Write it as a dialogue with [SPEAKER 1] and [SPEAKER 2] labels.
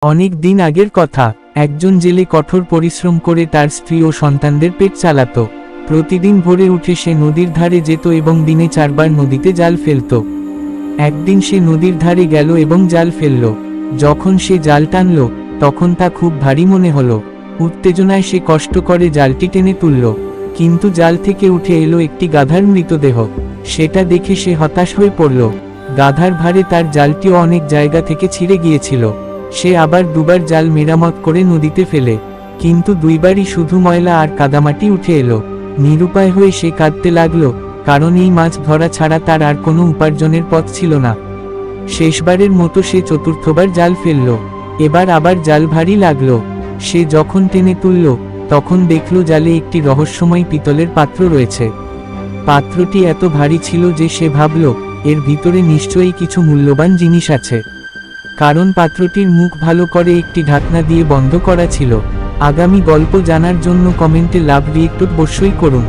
[SPEAKER 1] অনেক দিন আগের কথা, একজন জেলে কঠোর পরিশ্রম করে তার স্ত্রী ও সন্তানদের পেট চালাত। প্রতিদিন ভোরে উঠে সে নদীর ধারে যেত এবং দিনে 4 বার নদীতে জাল ফেলত। একদিন সে নদীর ধারে গেল এবং জাল ফেলল। যখন সে জাল টানল, তখন তা খুব ভারী মনে হলো। উত্তেজনায় সে কষ্ট করে জালটি টেনে তুলল, কিন্তু জাল থেকে উঠে এলো একটি গাধার মৃতদেহ। সেটা দেখে সে হতাশ হয়ে পড়ল। গাধার ভারে তার জালটিও অনেক জায়গা থেকে ছিঁড়ে গিয়েছিল। সে আবার 2 বার জাল মেরামত করে নদীতে ফেলে, কিন্তু 2 বারই শুধু ময়লা আর কাদামাটি উঠে এলো। নিরুপায় হয়ে সে কাঁদতে লাগল, কারণ এই মাছ ধরা ছাড়া তার আর কোনো উপার্জনের পথ ছিল না। শেষবারের মতো সে 4র্থবার জাল ফেলল। এবার আবার জাল ভারী লাগলো। সে যখন টেনে তুলল, তখন দেখল জালে একটি রহস্যময় পিতলের পাত্র রয়েছে। পাত্রটি এত ভারী ছিল যে সে ভাবল, এর ভিতরে নিশ্চয়ই কিছু মূল্যবান জিনিস আছে, কারণ পাত্রটির মুখ ভালো করে একটি ঢাকনা দিয়ে বন্ধ করা ছিল। আগামী গল্প জানার জন্য কমেন্টে লাভ রিয়েক্ট অবশ্যই করুন।